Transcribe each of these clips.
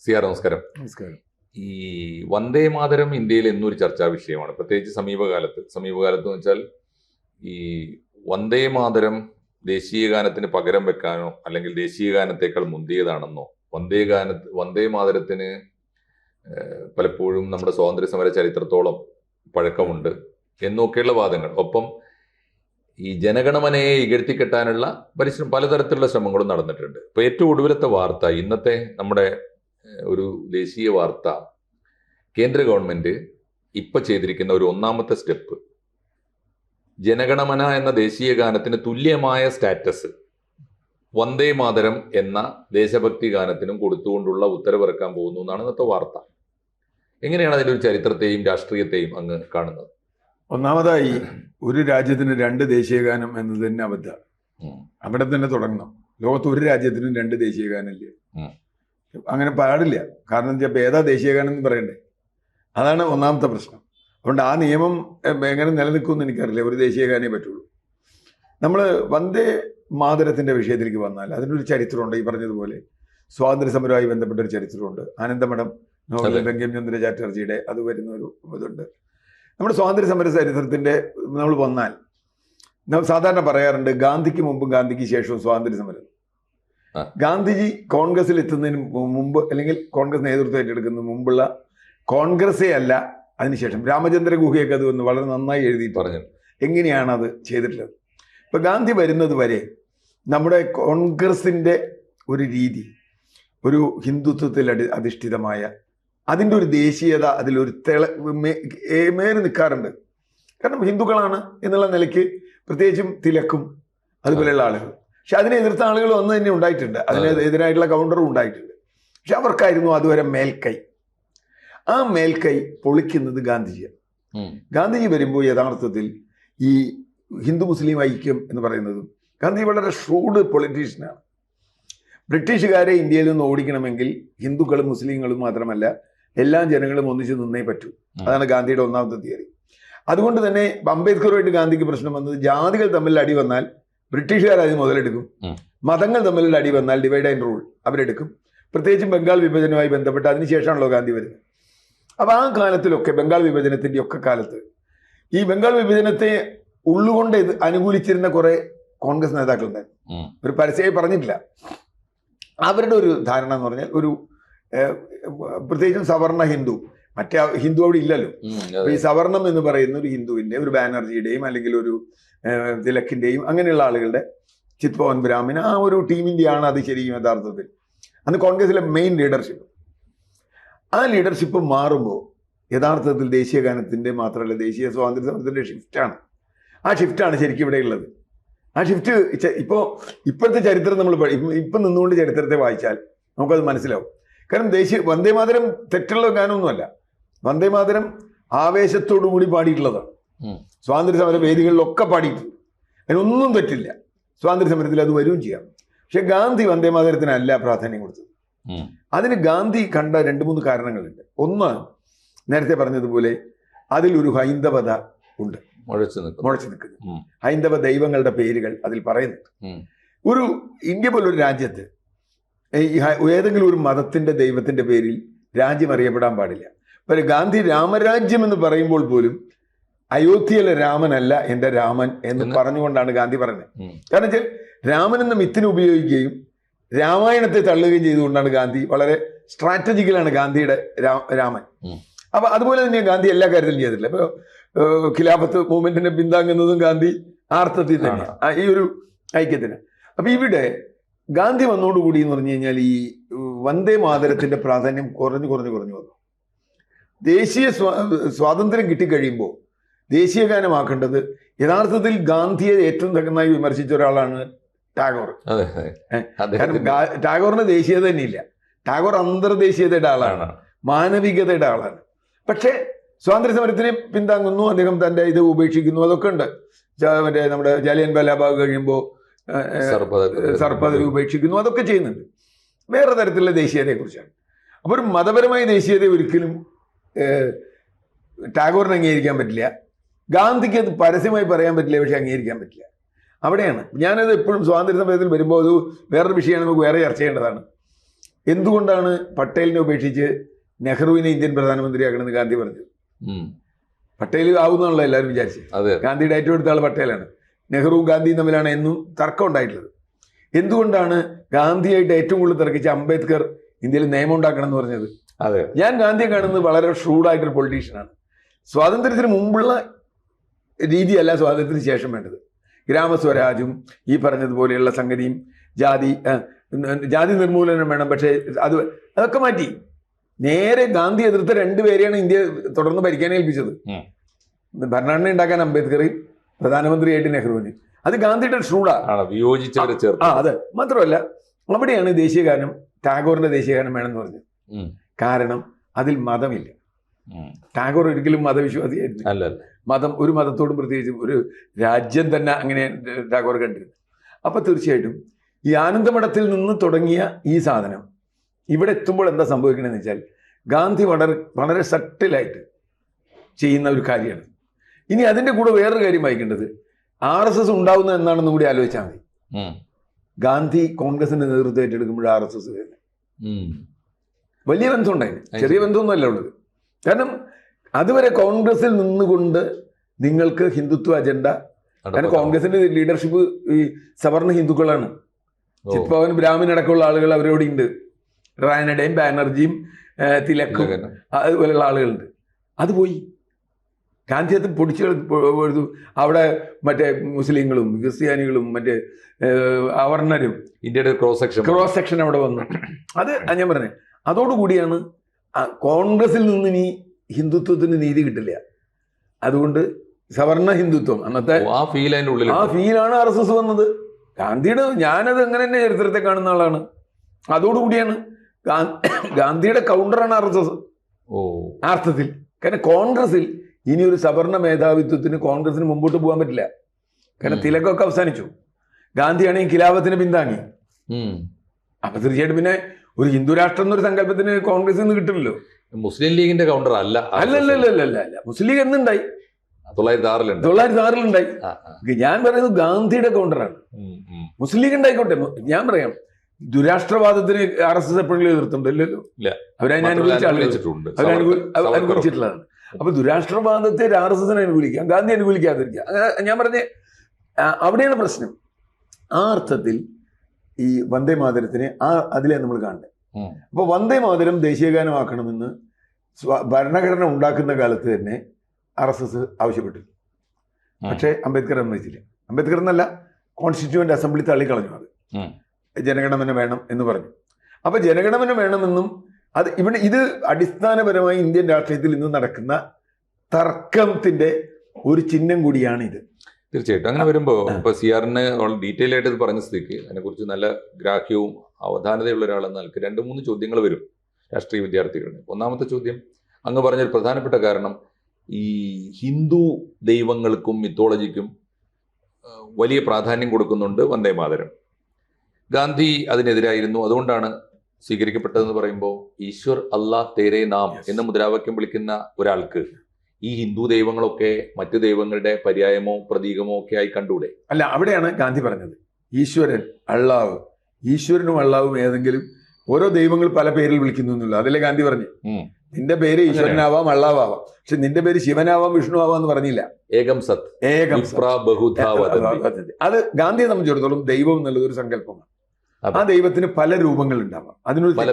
സിയാർ നമസ്കാരം. നമസ്കാരം. ഈ വന്ദേ മാതരം ഇന്ത്യയിൽ എന്നൊരു ചർച്ചാ വിഷയമാണ്, പ്രത്യേകിച്ച് സമീപകാലത്ത് എന്ന് വെച്ചാൽ ഈ വന്ദേ മാതരം ദേശീയ ഗാനത്തിന് പകരം വെക്കാനോ അല്ലെങ്കിൽ ദേശീയ ഗാനത്തെക്കാൾ മുന്തിയതാണെന്നോ വന്ദേ മാതരത്തിന് പലപ്പോഴും നമ്മുടെ സ്വാതന്ത്ര്യ സമര ചരിത്രത്തോളം പഴക്കമുണ്ട് എന്നൊക്കെയുള്ള വാദങ്ങൾ. ഒപ്പം ഈ ജനഗണമനയെ ഇകഴ്ത്തിക്കെട്ടാനുള്ള പലതരത്തിലുള്ള ശ്രമങ്ങളും നടന്നിട്ടുണ്ട്. ഇപ്പൊ ഏറ്റവും ഒടുവിലത്തെ വാർത്ത, ഇന്നത്തെ നമ്മുടെ ഒരു ദേശീയ വാർത്ത, കേന്ദ്ര ഗവൺമെന്റ് ഇപ്പൊ ചെയ്തിരിക്കുന്ന ഒരു ഒന്നാമത്തെ സ്റ്റെപ്പ്, ജനഗണമന എന്ന ദേശീയ ഗാനത്തിന് തുല്യമായ സ്റ്റാറ്റസ് വന്ദേ മാതരം എന്ന ദേശഭക്തി ഗാനത്തിനും കൊടുത്തുകൊണ്ടുള്ള ഉത്തരവിറക്കാൻ പോകുന്നു എന്നാണ് ഇന്നത്തെ വാർത്ത. എങ്ങനെയാണ് അതിന്റെ ഒരു ചരിത്രത്തെയും രാഷ്ട്രീയത്തെയും അങ്ങ് കാണുന്നത്? ഒന്നാമതായി, ഒരു രാജ്യത്തിന് രണ്ട് ദേശീയഗാനം എന്നത് തന്നെ അബദ്ധമാണ്. അവിടെ തന്നെ തുടങ്ങണം. ലോകത്ത് ഒരു രാജ്യത്തിനും രണ്ട് ദേശീയഗാനമില്ല, അങ്ങനെ പാടില്ല. കാരണം എന്താ, ഏതാ ദേശീയഗാനം എന്ന് പറയണ്ടേ? അതാണ് ഒന്നാമത്തെ പ്രശ്നം. അതുകൊണ്ട് ആ നിയമം എങ്ങനെ നിലനിൽക്കുമെന്ന് എനിക്കറിയില്ല. ഒരു ദേശീയഗാനേ പറ്റുള്ളൂ. നമ്മൾ വന്ദേ മാതരത്തിന്റെ വിഷയത്തിലേക്ക് വന്നാൽ അതിനൊരു ചരിത്രമുണ്ട്. ഈ പറഞ്ഞതുപോലെ സ്വാതന്ത്ര്യ സമരവുമായി ബന്ധപ്പെട്ട ഒരു ചരിത്രമുണ്ട്. ആനന്ദമഠം നോവൽ ബങ്കിംചന്ദ്ര ചാറ്റർജിയുടെ അത് വരുന്ന ഒരു ഇതുണ്ട്. നമ്മുടെ സ്വാതന്ത്ര്യ സമര ചരിത്രത്തിന്റെ നമ്മൾ വന്നാൽ നമ്മൾ സാധാരണ പറയാറുണ്ട്, ഗാന്ധിക്ക് മുമ്പും ഗാന്ധിക്ക് ശേഷവും സ്വാതന്ത്ര്യ സമരം. ഗാന്ധിജി കോൺഗ്രസിൽ എത്തുന്നതിന് മുമ്പ് അല്ലെങ്കിൽ കോൺഗ്രസ് നേതൃത്വം ഏറ്റെടുക്കുന്നതിന് മുമ്പുള്ള കോൺഗ്രസേ അല്ല, അതിനുശേഷം രാമചന്ദ്ര ഗുഹയൊക്കെ അത് വന്ന് വളരെ നന്നായി എഴുതി പറഞ്ഞു എങ്ങനെയാണ് അത് ചെയ്തിട്ടുള്ളത്. ഇപ്പൊ ഗാന്ധി വരുന്നത് വരെ നമ്മുടെ കോൺഗ്രസിന്റെ ഒരു രീതി, ഒരു ഹിന്ദുത്വത്തിൽ അധിഷ്ഠിതമായ അതിൻ്റെ ഒരു ദേശീയത അതിലൊരു മേറി നിൽക്കാറുണ്ട്. കാരണം ഹിന്ദുക്കളാണ് എന്നുള്ള നിലയ്ക്ക് പ്രത്യേകിച്ചും തിലക്കും അതുപോലെയുള്ള ആളുകൾ. പക്ഷെ അതിനെ എതിർത്ത ആളുകൾ വന്ന് തന്നെ ഉണ്ടായിട്ടുണ്ട്, അതിനെതിരായിട്ടുള്ള കൗണ്ടറും ഉണ്ടായിട്ടുണ്ട്. പക്ഷെ അവർക്കായിരുന്നു അതുവരെ മേൽക്കൈ. ആ മേൽക്കൈ പൊളിക്കുന്നത് ഗാന്ധിജിയാണ്. ഗാന്ധിജി വരുമ്പോൾ യഥാർത്ഥത്തിൽ ഈ ഹിന്ദു മുസ്ലിം ഐക്യം എന്ന് പറയുന്നതും, ഗാന്ധി വളരെ ഷ്രൂഡ് പൊളിറ്റീഷ്യനാണ്. ബ്രിട്ടീഷുകാരെ ഇന്ത്യയിൽ നിന്ന് ഓടിക്കണമെങ്കിൽ ഹിന്ദുക്കളും മുസ്ലിങ്ങളും മാത്രമല്ല എല്ലാ ജനങ്ങളും ഒന്നിച്ച് നിന്നേ പറ്റൂ. അതാണ് ഗാന്ധിയുടെ ഒന്നാമത്തെ തിയറി. അതുകൊണ്ട് തന്നെ അംബേദ്കറുമായിട്ട് ഗാന്ധിക്ക് പ്രശ്നം വന്നത്, ജാതികൾ തമ്മിൽ അടി വന്നാൽ ബ്രിട്ടീഷുകാർ അതിന് മുതലെടുക്കും, മതങ്ങൾ തമ്മിൽ അടി വന്നാൽ ഡിവൈഡ് ആൻഡ് റൂൾ അവരെടുക്കും. പ്രത്യേകിച്ചും ബംഗാൾ വിഭജനവുമായി ബന്ധപ്പെട്ട് അതിനുശേഷമാണല്ലോ ഗാന്ധി വരുന്നത്. അപ്പൊ ആ കാലത്തിലൊക്കെ, ബംഗാൾ വിഭജനത്തിന്റെ ഒക്കെ കാലത്ത്, ഈ ബംഗാൾ വിഭജനത്തെ ഉള്ളുകൊണ്ട് അനുകൂലിച്ചിരുന്ന കുറെ കോൺഗ്രസ് നേതാക്കളുണ്ടായിരുന്നു. ഒരു പരസ്യമായി പറഞ്ഞിട്ടില്ല. അവരുടെ ഒരു ധാരണ എന്ന് പറഞ്ഞാൽ, ഒരു പ്രത്യേകിച്ചും സവർണ ഹിന്ദു, മറ്റേ ഹിന്ദു അവിടെ ഇല്ലല്ലോ. ഈ സവർണം എന്ന് പറയുന്ന ഒരു ഹിന്ദുവിന്റെ, ഒരു ബാനർജിയുടെയും അല്ലെങ്കിൽ ഒരു തിലക്കിന്റെയും അങ്ങനെയുള്ള ആളുകളുടെ, ചിത്പവൻ ബ്രാഹ്മൺ, ആ ഒരു ടീമിന്റെയാണ് അത് ശരിക്കും യഥാർത്ഥത്തിൽ അന്ന് കോൺഗ്രസിലെ മെയിൻ ലീഡർഷിപ്പ്. ആ ലീഡർഷിപ്പ് മാറുമ്പോൾ യഥാർത്ഥത്തിൽ ദേശീയ ഗാനത്തിന്റെ മാത്രമല്ല ദേശീയ സ്വാതന്ത്ര്യ സമരത്തിന്റെ ഷിഫ്റ്റാണ്. ആ ഷിഫ്റ്റാണ് ശരിക്കും ഇവിടെ ഉള്ളത്. ആ ഷിഫ്റ്റ് ഇപ്പോഴത്തെ ചരിത്രം നമ്മൾ ഇപ്പം നിന്നുകൊണ്ട് ചരിത്രത്തെ വായിച്ചാൽ നമുക്കത് മനസ്സിലാവും. കാരണം വന്ദേ മാതരം തെറ്റുള്ള ഗാനമൊന്നുമല്ല. വന്ദേ മാതരം ആവേശത്തോടു കൂടി പാടിയിട്ടുള്ളതാണ്. സ്വാതന്ത്ര്യ സമര വേദികളിലൊക്കെ പാടിയിട്ടുണ്ട്. അതിനൊന്നും തെറ്റില്ല. സ്വാതന്ത്ര്യ സമരത്തിൽ അത് വരികയും ചെയ്യാം. പക്ഷെ ഗാന്ധി വന്ദേ മാതരത്തിനല്ല പ്രാധാന്യം കൊടുത്തത്. അതിന് ഗാന്ധി കണ്ട 2-3 കാരണങ്ങളുണ്ട്. ഒന്ന്, നേരത്തെ പറഞ്ഞതുപോലെ അതിലൊരു ഹൈന്ദവത ഉണ്ട്, മുഴച്ചു നിൽക്കുന്നു. ഹൈന്ദവ ദൈവങ്ങളുടെ പേരുകൾ അതിൽ പറയുന്നുണ്ട്. ഒരു ഇന്ത്യ പോലൊരു രാജ്യത്ത് ഏതെങ്കിലും ഒരു മതത്തിന്റെ ദൈവത്തിന്റെ പേരിൽ രാജ്യം അറിയപ്പെടാൻ പാടില്ല. പക്ഷേ ഗാന്ധി രാമരാജ്യം എന്ന് പറയുമ്പോൾ പോലും അയോധ്യയിലെ രാമനല്ല എൻ്റെ രാമൻ എന്ന് പറഞ്ഞുകൊണ്ടാണ് ഗാന്ധി പറയുന്നത്. കാരണം വെച്ചാൽ രാമൻ എന്ന മിത്തിനെ ഉപയോഗിക്കുകയും രാമായണത്തെ തള്ളുകയും ചെയ്തുകൊണ്ടാണ് ഗാന്ധി. വളരെ സ്ട്രാറ്റജിക്കലാണ് ഗാന്ധിയുടെ രാമൻ. അപ്പൊ അതുപോലെ തന്നെ ഗാന്ധി എല്ലാ കാര്യത്തിലും ചെയ്തിട്ടില്ല. ഇപ്പൊ ഖിലാഫത്ത് മൂവ്മെന്റിനെ പിന്താങ്ങുന്നതും ഗാന്ധി ആർത്ഥത്തിൽ തന്നെ, ഈ ഒരു ഐക്യത്തിന്. അപ്പൊ ഇവിടെ ഗാന്ധി വന്നോടുകൂടി എന്ന് പറഞ്ഞു കഴിഞ്ഞാൽ ഈ വന്ദേ മാതരത്തിന്റെ പ്രാധാന്യം കുറഞ്ഞു വന്നു. ദേശീയ സ്വാതന്ത്ര്യം കിട്ടിക്കഴിയുമ്പോൾ ദേശീയ ഗാനമാക്കേണ്ടത്, യഥാർത്ഥത്തിൽ ഗാന്ധിയെ ഏറ്റവും നന്നായി വിമർശിച്ച ഒരാളാണ് ടാഗോർ. കാരണം ടാഗോറിന് ദേശീയത തന്നെയില്ല. ടാഗോർ അന്തർദേശീയതയുടെ ആളാണ്, മാനവികതയുടെ ആളാണ്. പക്ഷേ സ്വാതന്ത്ര്യ സമരത്തിനെ പിന്താങ്ങുന്നു, അദ്ദേഹം തൻ്റെ ഇത് ഉപേക്ഷിക്കുന്നു, അതൊക്കെ ഉണ്ട്. മറ്റേ നമ്മുടെ ജാലിയൻ വാലാബാഗ് കഴിയുമ്പോൾ സർപ്പദവി ഉപേക്ഷിക്കുന്നു, അതൊക്കെ ചെയ്യുന്നുണ്ട്. വേറെ തരത്തിലുള്ള ദേശീയതയെക്കുറിച്ചാണ്. അപ്പോൾ ഒരു മതപരമായ ദേശീയത ഒരിക്കലും ടാഗോറിന് അംഗീകരിക്കാൻ പറ്റില്ല. ഗാന്ധിക്ക് അത് പരസ്യമായി പറയാൻ പറ്റില്ല, പക്ഷെ അംഗീകരിക്കാൻ പറ്റില്ല. അവിടെയാണ് ഞാനത് എപ്പോഴും സ്വാതന്ത്ര്യ സമരത്തിൽ വരുമ്പോൾ അത് വേറൊരു വിഷയമാണ്, നമുക്ക് വേറെ ചർച്ച ചെയ്യേണ്ടതാണ്. എന്തുകൊണ്ടാണ് പട്ടേലിനെ ഉപേക്ഷിച്ച് നെഹ്റുവിനെ ഇന്ത്യൻ പ്രധാനമന്ത്രിയാക്കണമെന്ന് ഗാന്ധി പറഞ്ഞത്? പട്ടേൽ ആവുന്നാണല്ലോ എല്ലാവരും വിചാരിച്ചത്. ഗാന്ധിയുടെ ഏറ്റവും അടുത്ത ആൾ പട്ടേലാണ്. നെഹ്റുവും ഗാന്ധിയും തമ്മിലാണ് എന്നും തർക്കം ഉണ്ടായിട്ടുള്ളത്. എന്തുകൊണ്ടാണ് ഗാന്ധിയായിട്ട് ഏറ്റവും കൂടുതൽ തർക്കിച്ച അംബേദ്കർ ഇന്ത്യയിൽ നിയമം ഉണ്ടാക്കണം എന്ന് പറഞ്ഞത്? ഞാൻ ഗാന്ധിയെ കാണുന്നത് വളരെ ഷൂഡായിട്ടൊരു പൊളിറ്റീഷ്യനാണ്. സ്വാതന്ത്ര്യത്തിന് മുമ്പുള്ള രീതിയല്ല സ്വാതന്ത്ര്യത്തിന് ശേഷം വേണ്ടത്. ഗ്രാമസ്വരാജും ഈ പറഞ്ഞതുപോലെയുള്ള സംഗതിയും ജാതി നിർമൂലനം വേണം. പക്ഷേ അതൊക്കെ മാറ്റി നേരെ ഗാന്ധി എതിർത്ത രണ്ടുപേരെയാണ് ഇന്ത്യ തുടർന്ന് ഭരിക്കാൻ ഏൽപ്പിച്ചത്. ഭരണഘടന ഉണ്ടാക്കാൻ അംബേദ്കർ, പ്രധാനമന്ത്രിയായിട്ട് നെഹ്റുവിന്. അത് ഗാന്ധിയുടെ ഷൂഡാണ്. അതെ, മാത്രമല്ല അവിടെയാണ് ദേശീയഗാനം, ടാഗോറിന്റെ ദേശീയഗാനം വേണമെന്ന് പറഞ്ഞത്. കാരണം അതിൽ മതമില്ല. ടാഗോർ ഒരിക്കലും മതവിശ്വാസിയായിരുന്നു. മതം ഒരു മതത്തോടും, പ്രത്യേകിച്ചും ഒരു രാജ്യം തന്നെ അങ്ങനെ ടാഗോർ കണ്ടിരുന്നു. അപ്പൊ തീർച്ചയായിട്ടും ഈ ആനന്ദമഠത്തിൽ നിന്ന് തുടങ്ങിയ ഈ സാധനം ഇവിടെ എത്തുമ്പോൾ എന്താ സംഭവിക്കണമെന്ന് വെച്ചാൽ ഗാന്ധി വളരെ സട്ടിലായിട്ട് ചെയ്യുന്ന ഒരു കാര്യമാണ്. ഇനി അതിൻ്റെ കൂടെ വേറൊരു കാര്യം വായിക്കേണ്ടത് RSS ഉണ്ടാവുന്നത് എന്നാണെന്നും കൂടി ആലോചിച്ചാൽ മതി. ഗാന്ധി കോൺഗ്രസിന്റെ നേതൃത്വം ഏറ്റെടുക്കുമ്പോൾ RSS വരുന്നത് വലിയ ബന്ധം ഉണ്ടായിരുന്നു, ചെറിയ ബന്ധമൊന്നുമല്ല ഉള്ളത്. കാരണം അതുവരെ കോൺഗ്രസിൽ നിന്നുകൊണ്ട് നിങ്ങൾക്ക് ഹിന്ദുത്വ അജണ്ട, കാരണം കോൺഗ്രസിന്റെ ലീഡർഷിപ്പ് ഈ സവർണ ഹിന്ദുക്കളാണ്. ചിത്പവൻ ബ്രാഹ്മിൻ അടക്കമുള്ള ആളുകൾ അവരോട് ഉണ്ട്. റാനഡയും ബാനർജിയും തിലക്കും അതുപോലെയുള്ള ആളുകളുണ്ട്. അത് പോയി ഗാന്ധി അത് പൊടിച്ചു. അവിടെ മറ്റേ മുസ്ലിങ്ങളും ക്രിസ്ത്യാനികളും മറ്റേ അവർണരും ഇന്ത്യയുടെ ക്രോസ് സെക്ഷൻ അവിടെ വന്നു. അത് ഞാൻ പറഞ്ഞേ, അതോടുകൂടിയാണ് കോൺഗ്രസിൽ നിന്ന് ഇനി ഹിന്ദുത്വത്തിന് നീതി കിട്ടില്ല. അതുകൊണ്ട് സവർണ ഹിന്ദുത്വം അന്നത്തെ ആ ഫീലാണ് RSS വന്നത്. ഗാന്ധിയുടെ ഞാനത് അങ്ങനെ തന്നെ ചരിത്രത്തെ കാണുന്ന ആളാണ്. അതോടുകൂടിയാണ് ഗാന്ധിയുടെ കൗണ്ടറാണ് RSS അർത്ഥത്തിൽ. കാരണം കോൺഗ്രസിൽ ഇനി ഒരു സവർണ മേധാവിത്വത്തിന് കോൺഗ്രസിന് മുമ്പോട്ട് പോകാൻ പറ്റില്ല. കാരണം തിലകൊക്കെ അവസാനിച്ചു. ഗാന്ധിയാണെങ്കിൽ ഖിലാഫത്തിന് പിന്താങ്ങി. അപ്പൊ തീർച്ചയായിട്ടും പിന്നെ ഒരു ഹിന്ദു രാഷ്ട്രം എന്നൊരു സങ്കല്പത്തിന് കോൺഗ്രസിൽ നിന്ന് കിട്ടില്ലല്ലോ. മുസ്ലിം ലീഗിന്റെ കൗണ്ടർ അല്ല. മുസ്ലിം ലീഗ് എന്നുണ്ടായി? 906 ഉണ്ടായി. ഞാൻ പറയുന്നത് ഗാന്ധിയുടെ കൗണ്ടറാണ്. മുസ്ലിം ലീഗ് ഉണ്ടായിക്കോട്ടെ, ഞാൻ പറയാം ദുരാഷ്ട്രവാദത്തിന് RSS എപ്പോഴെങ്കിലും എതിർത്തുണ്ടല്ലോ. അവരതിനെ അനുകൂലിച്ചിട്ടുള്ളതാണ്. അപ്പൊ ദുരാഷ്ട്രവാദത്തെ RSS അനുകൂലിക്കാം, ഗാന്ധി അനുകൂലിക്കാതിരിക്കാം. ഞാൻ പറഞ്ഞ അവിടെയാണ് പ്രശ്നം. ആ അർത്ഥത്തിൽ ഈ വന്ദേ മാതരത്തിന് അതിലെ നമ്മൾ കാണണ്ടേ. അപ്പൊ വന്ദേ മാതരം ദേശീയഗാനമാക്കണമെന്ന് ഭരണഘടന ഉണ്ടാക്കുന്ന കാലത്ത് തന്നെ RSS ആവശ്യപ്പെട്ടു. പക്ഷേ അംബേദ്കർ സമ്മതിച്ചില്ല. അംബേദ്കർ എന്നല്ല, കോൺസ്റ്റിറ്റ്യൂവന്റ് അസംബ്ലി തള്ളിക്കളഞ്ഞു. അത് ജനഗണമന വേണം എന്ന് പറഞ്ഞു. അപ്പൊ ജനഗണമന വേണമെന്നും ഇത് അടിസ്ഥാനപരമായി ഇന്ത്യൻ രാഷ്ട്രീയത്തിൽ ഇന്ന് നടക്കുന്ന തർക്കത്തിന്റെ ഒരു ചിഹ്നം കൂടിയാണ് ഇത്. തീർച്ചയായിട്ടും അങ്ങനെ വരുമ്പോൾ ഇപ്പൊ സിആറിന് ഡീറ്റെയിൽ ആയിട്ട് ഇത് പറഞ്ഞ സ്ഥിതിക്ക് അതിനെക്കുറിച്ച് നല്ല ഗ്രാഹ്യവും അവധാനതയുള്ള ഒരാളെന്ന നിലക്ക് 2-3 ചോദ്യങ്ങൾ വരും രാഷ്ട്രീയ വിദ്യാർത്ഥികളുടെ. ഒന്നാമത്തെ ചോദ്യം, അങ്ങ് പറഞ്ഞൊരു പ്രധാനപ്പെട്ട കാരണം ഈ ഹിന്ദു ദൈവങ്ങൾക്കും മിത്തോളജിക്കും വലിയ പ്രാധാന്യം കൊടുക്കുന്നുണ്ട് വന്ദേ മാതരം. ഗാന്ധി അതിനെതിരായിരുന്നു. അതുകൊണ്ടാണ് സ്വീകരിക്കപ്പെട്ടതെന്ന് പറയുമ്പോൾ ഈശ്വർ അല്ലാ തേരേ നാം എന്ന മുദ്രാവാക്യം വിളിക്കുന്ന ഒരാൾക്ക് ഈ ഹിന്ദു ദൈവങ്ങളൊക്കെ മറ്റു ദൈവങ്ങളുടെ പര്യായമോ പ്രതീകമോ ഒക്കെ ആയി കണ്ടൂടെ? അല്ല, അവിടെയാണ് ഗാന്ധി പറഞ്ഞത് ഈശ്വരൻ, അള്ളാവ്. ഈശ്വരനും അള്ളാവും ഏതെങ്കിലും ഓരോ ദൈവങ്ങൾ പല പേരിൽ വിളിക്കുന്നു എന്നുള്ള. അതല്ലേ ഗാന്ധി പറഞ്ഞു. നിന്റെ പേര് ഈശ്വരനാവാം, അള്ളാവാം, പക്ഷെ നിന്റെ പേര് ശിവനാവാം, വിഷ്ണു ആവാം എന്ന് പറഞ്ഞില്ല. ഏകം സത്, ഏകം അത് ഗാന്ധിയെ സംബന്ധിച്ചിടത്തോളം ദൈവം എന്നുള്ളത് ഒരു സങ്കല്പമാണ്. ആ ദൈവത്തിന് പല രൂപങ്ങൾ ഉണ്ടാവാം, അതിനൊരു പല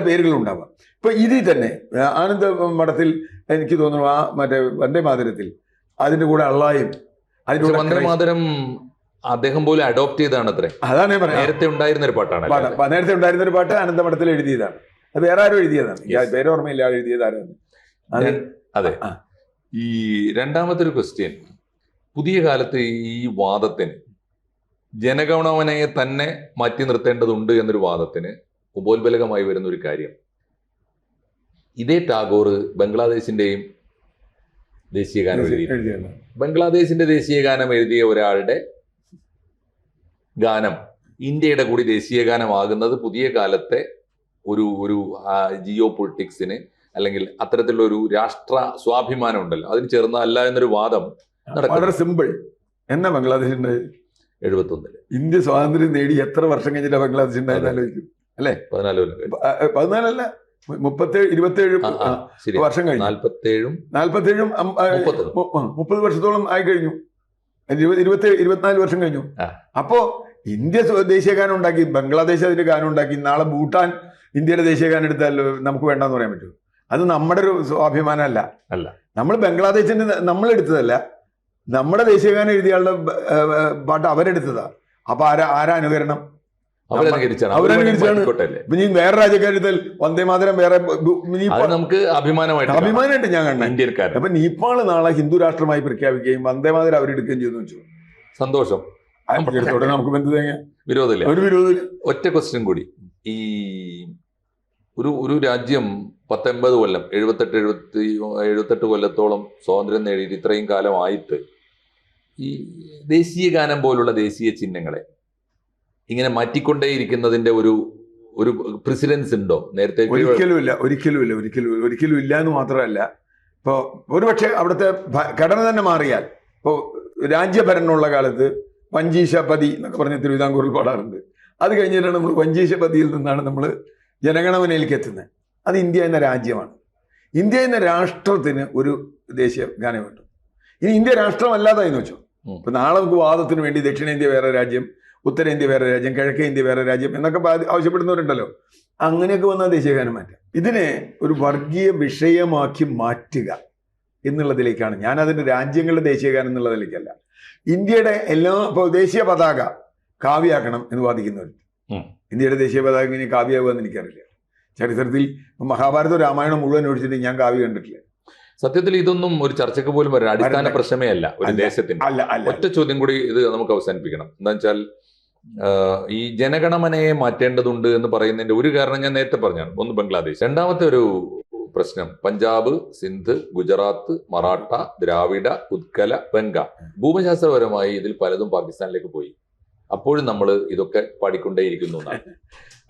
പേരുകളും ഉണ്ടാവാം. ഇപ്പൊ ഇതിൽ തന്നെ ആനന്ദ മഠത്തിൽ എനിക്ക് തോന്നുന്നു ആ മറ്റേ വന്ദേ മാതരത്തിൽ അതിന്റെ കൂടെ അള്ളായും അതിന്റെ വന്ദേ മാതരം അദ്ദേഹം പോലും അഡോപ്റ്റ് ചെയ്താണ്. അത്രേ, അതാണ് ഞാൻ പറഞ്ഞത്. നേരത്തെ ഉണ്ടായിരുന്ന ഒരു പാട്ട് ആനന്ദമഠത്തിൽ എഴുതിയതാണ്. അത് വേറെ ആരും എഴുതിയതാണ്, പേര് ഓർമ്മയില്ല എഴുതിയത് ആരാണ്. അതെ. ഈ രണ്ടാമത്തെ ഒരു ക്വസ്റ്റ്യൻ, പുതിയ കാലത്ത് ഈ വാദത്തിന് ജനഗണമനയെ തന്നെ മാറ്റി നിർത്തേണ്ടതുണ്ട് എന്നൊരു വാദത്തിന് ഉപോത്ബലകമായി വരുന്ന ഒരു കാര്യം, ഇതേ ടാഗോർ ബംഗ്ലാദേശിന്റെയും ദേശീയഗാനം എഴുതിയിട്ടുണ്ട്. ബംഗ്ലാദേശിന്റെ ദേശീയഗാനം എഴുതിയ ഒരാളുടെ ഗാനം ഇന്ത്യയുടെ കൂടി ദേശീയഗാനമാകുന്നത് പുതിയ കാലത്തെ ഒരു ജിയോ പൊളിറ്റിക്സിന് അല്ലെങ്കിൽ അത്തരത്തിലുള്ള ഒരു രാഷ്ട്ര സ്വാഭിമാനം ഉണ്ടല്ലോ, അതിന് ചേർന്നതല്ല എന്നൊരു വാദം വളരെ സിമ്പിൾ. എന്നാ ബംഗ്ലാദേശിന്റെ 71 ഇന്ത്യ സ്വാതന്ത്ര്യം നേടി എത്ര വർഷം കഴിഞ്ഞിട്ട് ബംഗ്ലാദേശ് ഉണ്ടായെന്ന് ആലോചിക്കും. അല്ലേ? 14 കൊല്ലം കഴിഞ്ഞു. 14 37 27 ശരി, വർഷം കഴിഞ്ഞു. 47 30 വർഷത്തോളം ആയി കഴിഞ്ഞു. 24 വർഷം കഴിഞ്ഞു. അപ്പോ ഇന്ത്യ ദേശീയ ഗാനം ഉണ്ടാക്കി, ബംഗ്ലാദേശ് അതിന്റെ ഗാനം ഉണ്ടാക്കി. നാളെ ഭൂട്ടാൻ ഇന്ത്യയുടെ ദേശീയ ഗാനം എടുത്താൽ നമുക്ക് വേണ്ടെന്ന് പറയാൻ പറ്റുമോ? അത് നമ്മുടെ ഒരു സ്വാഭിമാനമല്ല. അല്ല, നമ്മൾ ബംഗ്ലാദേശിന്റെ നമ്മൾ എടുത്തതല്ല, നമ്മുടെ ദേശീയ ഗാനം എഴുതിയ ആളുടെ പാട്ട് അവരെടുത്തതാ. അപ്പൊ ആരാ അനുകരണം? അവരനുകരിച്ചാണ്. ഇപ്പൊ നീ വേറെ രാജ്യക്കാരെടുത്താൽ വന്ദേ മാതരം വേറെ നമുക്ക് അഭിമാനമായിട്ട് ഞാൻ കണ്ട ഇന്ത്യക്കാരൻ. അപ്പൊ നേപ്പാള് നാളെ ഹിന്ദു രാഷ്ട്രമായി പ്രഖ്യാപിക്കുകയും വന്ദേ മാതരം അവരെടുക്കുകയും ചെയ്യുന്നു വെച്ചു. സന്തോഷം. നമുക്ക് എന്ത് തേങ്ങ വിരോധമില്ല. ഒരു വിരോധമില്ല. ഒറ്റ ക്വസ്റ്റ്യൻ കൂടി. ഈ ഒരു രാജ്യം 19 കൊല്ലം 78 കൊല്ലത്തോളം സ്വാതന്ത്ര്യം നേടിയിട്ട് ഇത്രയും കാലമായിട്ട് ഈ ദേശീയ ഗാനം പോലുള്ള ദേശീയ ചിഹ്നങ്ങളെ ഇങ്ങനെ മാറ്റിക്കൊണ്ടേയിരിക്കുന്നതിന്റെ ഒരു പ്രസിഡൻസ് ഉണ്ടോ? നേരത്തെ ഒരിക്കലും ഇല്ല എന്ന് മാത്രമല്ല, ഇപ്പോ ഒരുപക്ഷെ അവിടുത്തെ ഘടന തന്നെ മാറിയാൽ, ഇപ്പോ രാജ്യഭരണമുള്ള കാലത്ത് വഞ്ചീശപതി എന്നൊക്കെ പറഞ്ഞ് തിരുവിതാംകൂറിൽ പാടാറുണ്ട്. അത് കഴിഞ്ഞിട്ടാണ് നമ്മൾ വഞ്ചീശപതിയിൽ നിന്നാണ് നമ്മൾ ജനഗണമനയിലേക്ക് എത്തുന്നത്. അത് ഇന്ത്യ എന്ന രാജ്യമാണ്. ഇന്ത്യ എന്ന രാഷ്ട്രത്തിന് ഒരു ദേശീയ ഗാനം വേണ്ടു. ഇനി ഇന്ത്യ രാഷ്ട്രമല്ലാതായെന്ന് വെച്ചോ, ഇപ്പൊ നാളെ നമുക്ക് വാദത്തിന് വേണ്ടി ദക്ഷിണേന്ത്യ വേറെ രാജ്യം, ഉത്തരേന്ത്യ വേറെ രാജ്യം, കിഴക്കേ ഇന്ത്യ വേറെ രാജ്യം എന്നൊക്കെ ആവശ്യപ്പെടുന്നവരുണ്ടല്ലോ. അങ്ങനെയൊക്കെ വന്നാൽ ദേശീയഗാനം മാറ്റാം. ഇതിനെ ഒരു വർഗീയ വിഷയമാക്കി മാറ്റുക എന്നുള്ളതിലേക്കാണ് ഞാൻ. അതിന്റെ രാജ്യങ്ങളുടെ ദേശീയഗാനം എന്നുള്ളതിലേക്കല്ല. ഇന്ത്യയുടെ ഇപ്പോൾ ദേശീയ പതാക കാവ്യാക്കണം എന്ന് വാദിക്കുന്നവരുണ്ട്. ഇന്ത്യയുടെ ദേശീയ പതാക ഇനി കാവ്യാവുക എന്ന് എനിക്കറിയില്ല. ചരിത്രത്തിൽ മഹാഭാരതവും രാമായണം മുഴുവൻ ഒഴിച്ചിട്ട് ഞാൻ കാവ്യ കണ്ടിട്ടില്ല. സത്യത്തിൽ ഇതൊന്നും ഒരു ചർച്ചയ്ക്ക് പോലും വരാൻ അടിസ്ഥാന പ്രശ്നമേ അല്ല ഒരു ദേശത്തിന്. ഒറ്റ ചോദ്യം കൂടി ഇത് നമുക്ക് അവസാനിപ്പിക്കണം. എന്താ വെച്ചാൽ ഈ ജനഗണമനയെ മാറ്റേണ്ടതുണ്ട് എന്ന് പറയുന്നതിന്റെ ഒരു കാരണം ഞാൻ നേരത്തെ പറഞ്ഞാണ്. ഒന്ന് ബംഗ്ലാദേശ്, രണ്ടാമത്തെ ഒരു പ്രശ്നം പഞ്ചാബ്, സിന്ധ്, ഗുജറാത്ത്, മറാഠ, ദ്രാവിഡ, ഉത്കല, ബംഗ. ഭൂമിശാസ്ത്രപരമായി ഇതിൽ പലതും പാകിസ്ഥാനിലേക്ക് പോയി. അപ്പോഴും നമ്മൾ ഇതൊക്കെ പാടിക്കൊണ്ടേയിരിക്കുന്നു എന്നാണ്.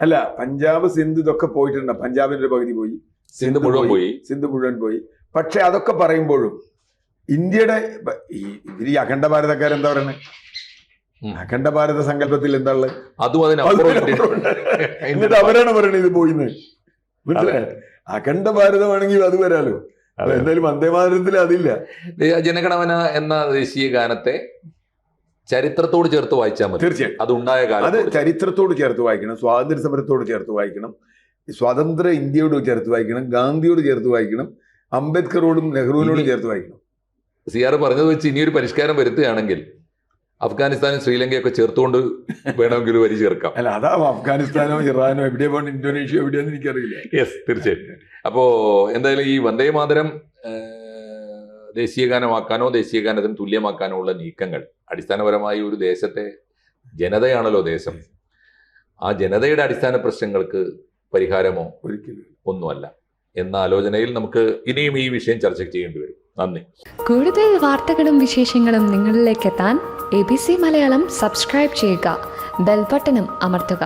അല്ല, പഞ്ചാബ്, സിന്ധ് ഇതൊക്കെ പോയിട്ടുണ്ട്. പഞ്ചാബിന്റെ ഒരു പകുതി പോയി, സിന്ധ് മുഴുവൻ പോയി. പക്ഷെ അതൊക്കെ പറയുമ്പോഴും ഇന്ത്യയുടെ ഇവര് ഈ അഖണ്ഡ ഭാരതക്കാരെന്താ പറയുന്നത്? അഖണ്ഡ ഭാരത സങ്കല്പത്തിൽ എന്താ ഉള്ളത്? എന്നിട്ട് അവരാണ് പറയുന്നത് ഇത് പോയിന്ന്. മനസ്സിലായോ? അഖണ്ഡ ഭാരതമാണെങ്കിൽ അത് വരാലോ. എന്തായാലും വന്ദേമാതരത്തിൽ അതില്ല. ജനഗണമന എന്ന ദേശീയ ഗാനത്തെ ചരിത്രത്തോട് ചേർത്ത് വായിച്ചാൽ മതി. തീർച്ചയായും അത് ഉണ്ടായ കാലം അത് ചരിത്രത്തോട് ചേർത്ത് വായിക്കണം, സ്വാതന്ത്ര്യ സമരത്തോട് ചേർത്ത് വായിക്കണം, സ്വതന്ത്ര ഇന്ത്യയോട് ചേർത്ത് വായിക്കണം, ഗാന്ധിയോട് ചേർത്ത് വായിക്കണം, അംബേദ്കറോടും നെഹ്റുവിനോടും ചേർത്ത് വായിക്കണം. സിആർ പറഞ്ഞത് വെച്ച് ഇനിയൊരു പരിഷ്കാരം വരുത്തുകയാണെങ്കിൽ അഫ്ഗാനിസ്ഥാനും ശ്രീലങ്കയൊക്കെ ചേർത്തുകൊണ്ട് വേണമെങ്കിൽ വരി ചേർക്കാം. അല്ല, അതാ അഫ്ഗാനിസ്ഥാനോ ഇറാനോ എവിടെ പോകണം, ഇന്തോനേഷ്യ എവിടെയാന്ന് എനിക്കറിയില്ല. യെസ്, തീർച്ചയായും. അപ്പോ എന്തായാലും ഈ വന്ദേ മാതരം ദേശീയ ഗാനമാക്കാനോ ദേശീയ ഗാനത്തിന് തുല്യമാക്കാനോ ഉള്ള നീക്കങ്ങൾ അടിസ്ഥാനപരമായി ഒരു ദേശത്തെ ജനതയാണല്ലോ ദേശം. ആ ജനതയുടെ അടിസ്ഥാന പ്രശ്നങ്ങൾക്ക് പരിഹാരമോ ഒരിക്കലും ഒന്നുമല്ല എന്ന ആലോചനയിൽ നമുക്ക് ഇനിയും ഈ വിഷയം ചർച്ച ചെയ്യേണ്ടി വരും. നന്ദി. കൂടുതൽ വാർത്തകളും വിശേഷങ്ങളും നിങ്ങളിലേക്ക് എത്താൻ ABC മലയാളം സബ്സ്ക്രൈബ് ചെയ്യുക, ബെൽബട്ടനും അമർത്തുക.